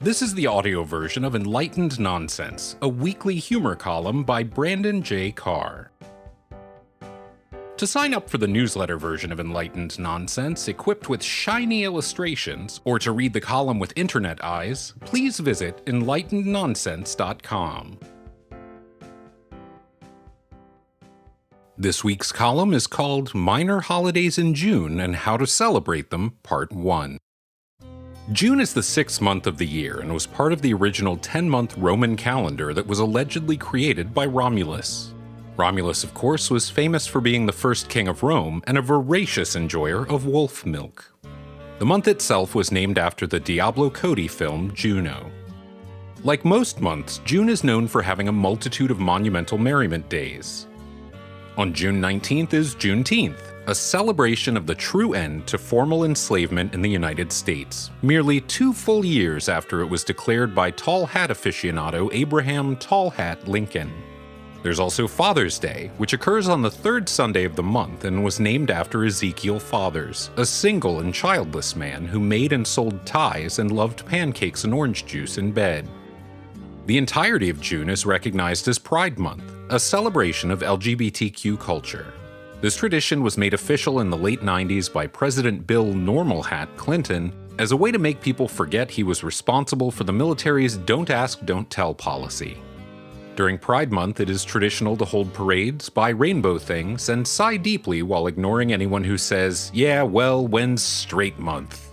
This is the audio version of Enlightened Nonsense, a weekly humor column by Brandon J. Carr. To sign up for the newsletter version of Enlightened Nonsense, equipped with shiny illustrations, or to read the column with internet eyes, please visit enlightenednonsense.com. This week's column is called Minor Holidays in June and How to Celebrate Them, Part 1. June is the sixth month of the year and was part of the original 10-month Roman calendar that was allegedly created by Romulus. Romulus, of course, was famous for being the first king of Rome and a voracious enjoyer of wolf milk. The month itself was named after the Diablo Cody film Juno. Like most months, June is known for having a multitude of monumental merriment days. On June 19th is Juneteenth, a celebration of the true end to formal enslavement in the United States, merely 2 full years after it was declared by tall hat aficionado Abraham Tall Hat Lincoln. There's also Father's Day, which occurs on the third Sunday of the month and was named after Ezekiel Fathers, a single and childless man who made and sold ties and loved pancakes and orange juice in bed. The entirety of June is recognized as Pride Month, a celebration of LGBTQ culture. This tradition was made official in the late 90s by President Bill Normal Hat Clinton as a way to make people forget he was responsible for the military's Don't Ask, Don't Tell policy. During Pride Month, it is traditional to hold parades, buy rainbow things, and sigh deeply while ignoring anyone who says, "Yeah, well, when's straight month?"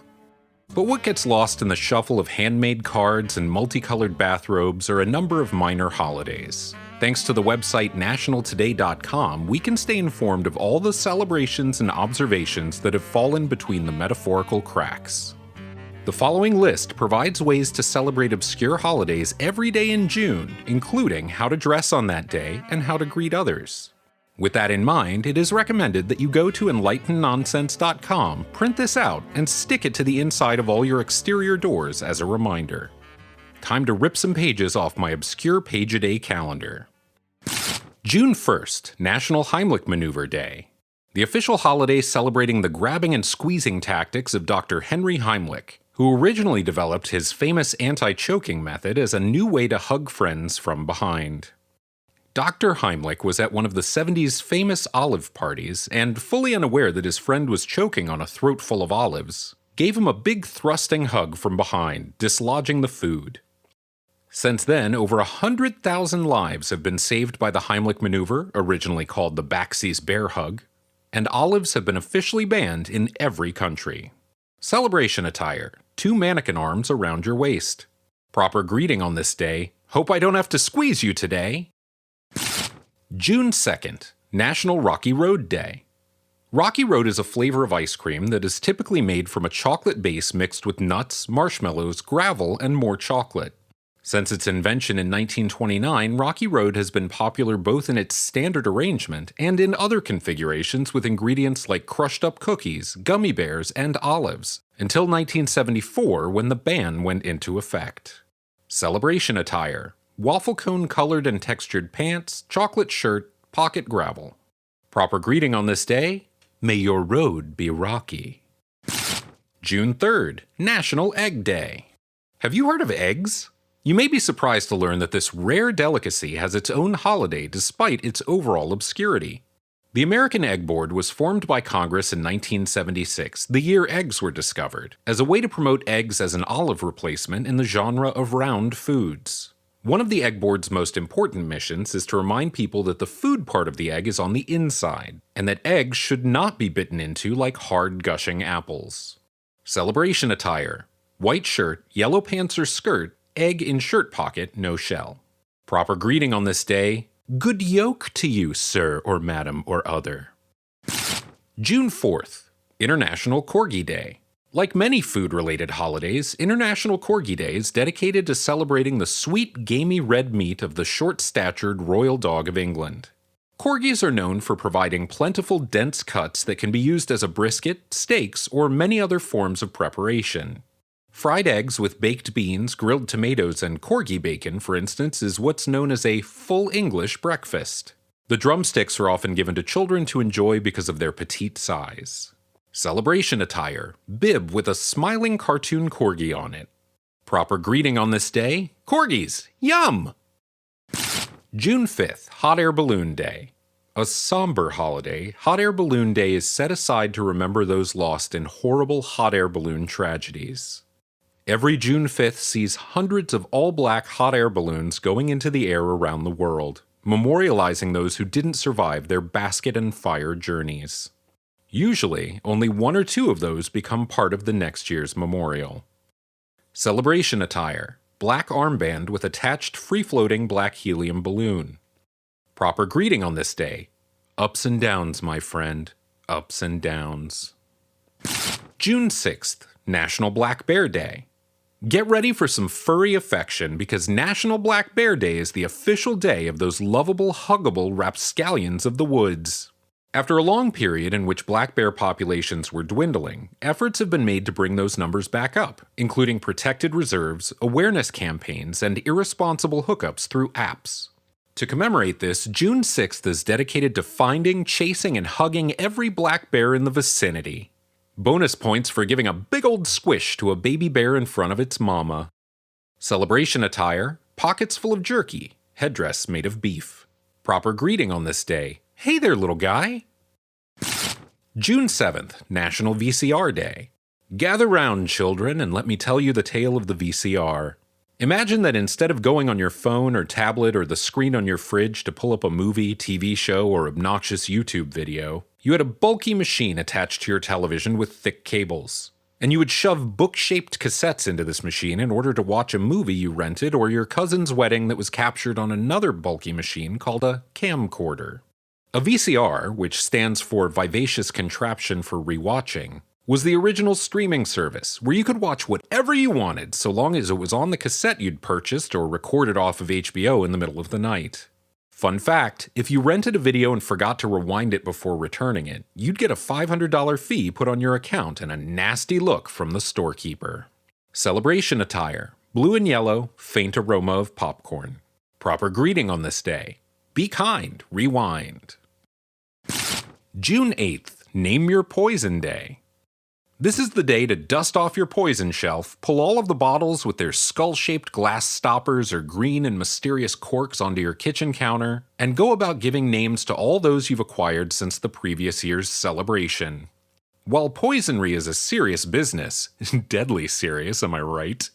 But what gets lost in the shuffle of handmade cards and multicolored bathrobes are a number of minor holidays. Thanks to the website nationaltoday.com, we can stay informed of all the celebrations and observations that have fallen between the metaphorical cracks. The following list provides ways to celebrate obscure holidays every day in June, including how to dress on that day and how to greet others. With that in mind, it is recommended that you go to enlightenednonsense.com, print this out, and stick it to the inside of all your exterior doors as a reminder. Time to rip some pages off my obscure page-a-day calendar. June 1st, National Heimlich Maneuver Day. The official holiday celebrating the grabbing and squeezing tactics of Dr. Henry Heimlich, who originally developed his famous anti-choking method as a new way to hug friends from behind. Dr. Heimlich was at one of the 70s famous olive parties and, fully unaware that his friend was choking on a throat full of olives, gave him a big thrusting hug from behind, dislodging the food. Since then, over 100,000 lives have been saved by the Heimlich maneuver, originally called the Backsies bear hug, and olives have been officially banned in every country. Celebration attire: 2 mannequin arms around your waist. Proper greeting on this day: "Hope I don't have to squeeze you today." June 2nd, National Rocky Road Day. Rocky Road is a flavor of ice cream that is typically made from a chocolate base mixed with nuts, marshmallows, gravel, and more chocolate. Since its invention in 1929, Rocky Road has been popular both in its standard arrangement and in other configurations with ingredients like crushed-up cookies, gummy bears, and olives, until 1974 when the ban went into effect. Celebration attire: waffle cone-colored and textured pants, chocolate shirt, pocket gravel. Proper greeting on this day: "May your road be rocky." June 3rd, National Egg Day. Have you heard of eggs? You may be surprised to learn that this rare delicacy has its own holiday despite its overall obscurity. The American Egg Board was formed by Congress in 1976, the year eggs were discovered, as a way to promote eggs as an olive replacement in the genre of round foods. One of the Egg Board's most important missions is to remind people that the food part of the egg is on the inside, and that eggs should not be bitten into like hard gushing apples. Celebration attire: white shirt, yellow pants or skirt, egg in shirt pocket, no shell. Proper greeting on this day: "Good yoke to you, sir or madam or other." June 4th, International Corgi Day. Like many food-related holidays, International Corgi Day is dedicated to celebrating the sweet, gamey red meat of the short-statured royal dog of England. Corgis are known for providing plentiful, dense cuts that can be used as a brisket, steaks, or many other forms of preparation. Fried eggs with baked beans, grilled tomatoes, and corgi bacon, for instance, is what's known as a full English breakfast. The drumsticks are often given to children to enjoy because of their petite size. Celebration attire: bib with a smiling cartoon corgi on it. Proper greeting on this day: corgis, yum! June 5th, Hot Air Balloon Day. A somber holiday, Hot Air Balloon Day is set aside to remember those lost in horrible hot air balloon tragedies. Every June 5th sees hundreds of all-black hot air balloons going into the air around the world, memorializing those who didn't survive their basket and fire journeys. Usually, only one or two of those become part of the next year's memorial. Celebration attire: black armband with attached free-floating black helium balloon. Proper greeting on this day: ups and downs, my friend, ups and downs. June 6th, National Black Bear Day. Get ready for some furry affection because National Black Bear Day is the official day of those lovable, huggable rapscallions of the woods. After a long period in which black bear populations were dwindling, efforts have been made to bring those numbers back up, including protected reserves, awareness campaigns, and irresponsible hookups through apps. To commemorate this, June 6th is dedicated to finding, chasing, and hugging every black bear in the vicinity. Bonus points for giving a big old squish to a baby bear in front of its mama. Celebration attire: pockets full of jerky, headdress made of beef. Proper greeting on this day: hey there, little guy. June 7th, National VCR Day. Gather round, children, and let me tell you the tale of the VCR. Imagine that instead of going on your phone or tablet or the screen on your fridge to pull up a movie, TV show, or obnoxious YouTube video, you had a bulky machine attached to your television with thick cables. And you would shove book-shaped cassettes into this machine in order to watch a movie you rented or your cousin's wedding that was captured on another bulky machine called a camcorder. A VCR, which stands for Vivacious Contraption for Rewatching, was the original streaming service where you could watch whatever you wanted so long as it was on the cassette you'd purchased or recorded off of HBO in the middle of the night. Fun fact, if you rented a video and forgot to rewind it before returning it, you'd get a $500 fee put on your account and a nasty look from the storekeeper. Celebration attire: blue and yellow, faint aroma of popcorn. Proper greeting on this day: be kind, rewind. June 8th, Name Your Poison Day. This is the day to dust off your poison shelf, pull all of the bottles with their skull-shaped glass stoppers or green and mysterious corks onto your kitchen counter, and go about giving names to all those you've acquired since the previous year's celebration. While poisonry is a serious business, deadly serious, am I right?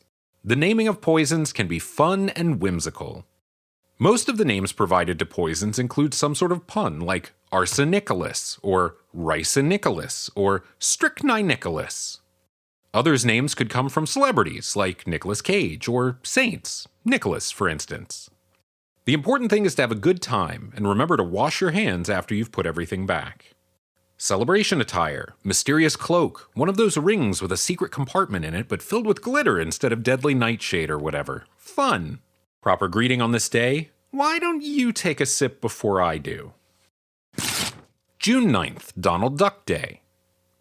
The naming of poisons can be fun and whimsical. Most of the names provided to poisons include some sort of pun, like Arsenicolas, or Ricinicolas, or Strychninicolas. Others' names could come from celebrities, like Nicolas Cage, or saints, Nicholas, for instance. The important thing is to have a good time, and remember to wash your hands after you've put everything back. Celebration attire: mysterious cloak, one of those rings with a secret compartment in it but filled with glitter instead of deadly nightshade or whatever. Fun! Proper greeting on this day: why don't you take a sip before I do? June 9th, Donald Duck Day.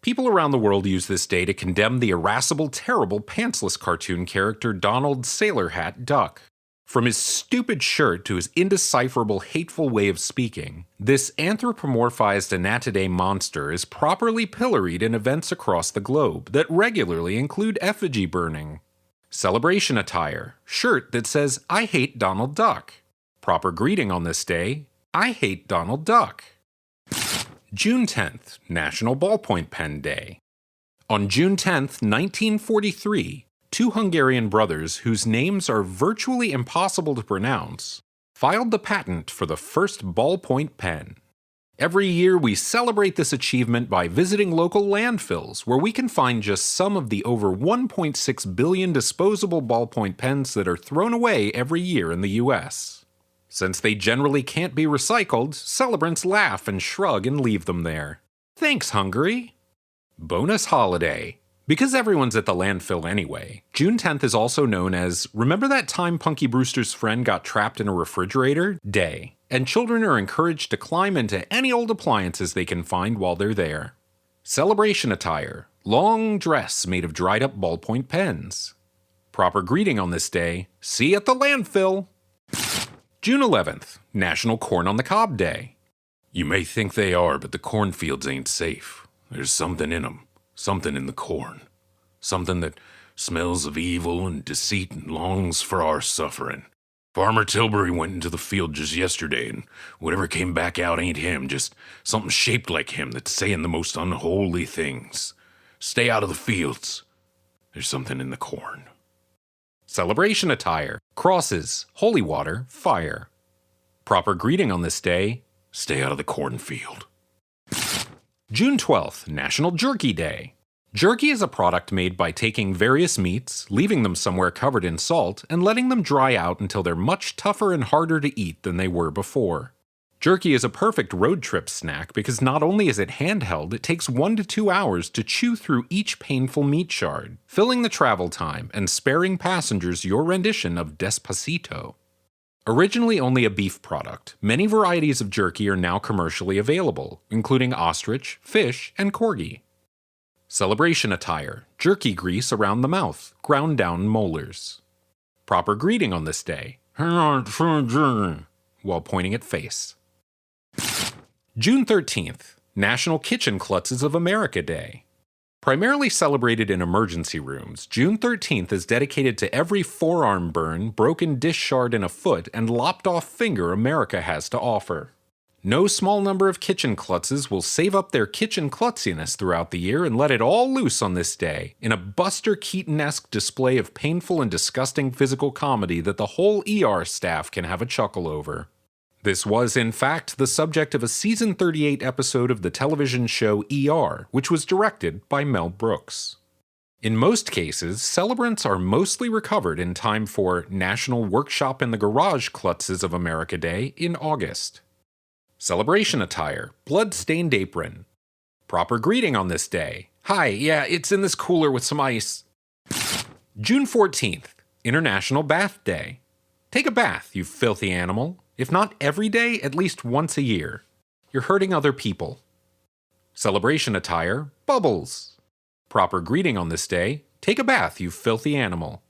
People around the world use this day to condemn the irascible, terrible, pantsless cartoon character Donald Sailor Hat Duck. From his stupid shirt to his indecipherable, hateful way of speaking, this anthropomorphized Anatidae monster is properly pilloried in events across the globe that regularly include effigy burning. Celebration attire: shirt that says, I hate Donald Duck. Proper greeting on this day: I hate Donald Duck. June 10th, National Ballpoint Pen Day. On June 10th, 1943, two Hungarian brothers whose names are virtually impossible to pronounce filed the patent for the first ballpoint pen. Every year we celebrate this achievement by visiting local landfills where we can find just some of the over 1.6 billion disposable ballpoint pens that are thrown away every year in the US. Since they generally can't be recycled, celebrants laugh and shrug and leave them there. Thanks, Hungary! Bonus holiday. Because everyone's at the landfill anyway, June 10th is also known as Remember That Time Punky Brewster's Friend Got Trapped in a Refrigerator? Day, and children are encouraged to climb into any old appliances they can find while they're there. Celebration attire: long dress made of dried up ballpoint pens. Proper greeting on this day: see you at the landfill! June 11th, National Corn on the Cob Day. You may think they are, but the cornfields ain't safe. There's something in them. Something in the corn. Something that smells of evil and deceit and longs for our suffering. Farmer Tilbury went into the field just yesterday, and whatever came back out ain't him, just something shaped like him that's saying the most unholy things. Stay out of the fields. There's something in the corn. Celebration attire: crosses, holy water, fire. Proper greeting on this day: Stay out of the cornfield. June 12th, National Jerky Day. Jerky is a product made by taking various meats, leaving them somewhere covered in salt, and letting them dry out until they're much tougher and harder to eat than they were before. Jerky is a perfect road trip snack because not only is it handheld, it takes 1 to 2 hours to chew through each painful meat shard, filling the travel time and sparing passengers your rendition of Despacito. Originally only a beef product, many varieties of jerky are now commercially available, including ostrich, fish, and corgi. Celebration attire: jerky grease around the mouth, ground down molars. Proper greeting on this day: while pointing at face. June 13th, National Kitchen Klutzes of America Day. Primarily celebrated in emergency rooms, June 13th is dedicated to every forearm burn, broken dish shard in a foot, and lopped off finger America has to offer. No small number of kitchen klutzes will save up their kitchen klutziness throughout the year and let it all loose on this day, in a Buster Keaton-esque display of painful and disgusting physical comedy that the whole ER staff can have a chuckle over. This was, in fact, the subject of a season 38 episode of the television show ER, which was directed by Mel Brooks. In most cases, celebrants are mostly recovered in time for National Workshop in the Garage Klutzes of America Day in August. Celebration attire: blood-stained apron. Proper greeting on this day: Hi, yeah, it's in this cooler with some ice. June 14th, International Bath Day. Take a bath, you filthy animal. If not every day, at least once a year. You're hurting other people. Celebration attire: bubbles. Proper greeting on this day: Take a bath, you filthy animal.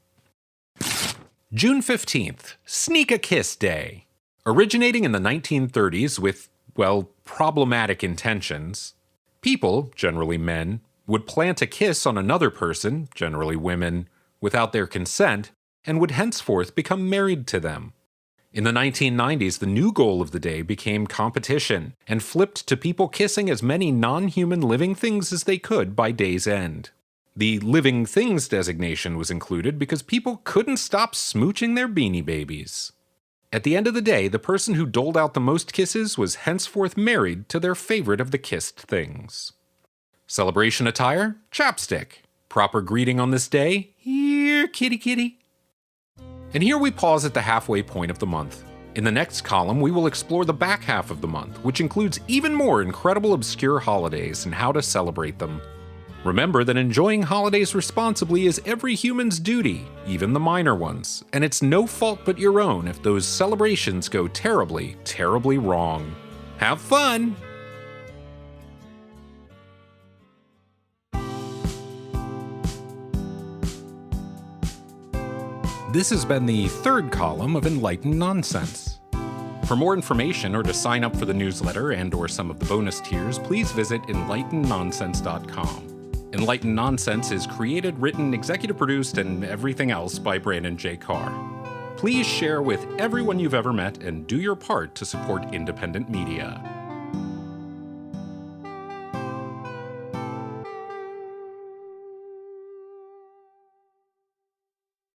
June 15th, Sneak a Kiss Day. Originating in the 1930s with, well, problematic intentions, people, generally men, would plant a kiss on another person, generally women, without their consent, and would henceforth become married to them. In the 1990s, the new goal of the day became competition, and flipped to people kissing as many non-human living things as they could by day's end. The living things designation was included because people couldn't stop smooching their beanie babies. At the end of the day, the person who doled out the most kisses was henceforth married to their favorite of the kissed things. Celebration attire: chapstick. Proper greeting on this day: Here, kitty kitty. And here we pause at the halfway point of the month. In the next column, we will explore the back half of the month, which includes even more incredible obscure holidays and how to celebrate them. Remember that enjoying holidays responsibly is every human's duty, even the minor ones, and it's no fault but your own if those celebrations go terribly, terribly wrong. Have fun! This has been the third column of Enlightened Nonsense. For more information or to sign up for the newsletter and/or some of the bonus tiers, please visit enlightenednonsense.com. Enlightened Nonsense is created, written, executive produced, and everything else by Brandon J. Carr. Please share with everyone you've ever met and do your part to support independent media.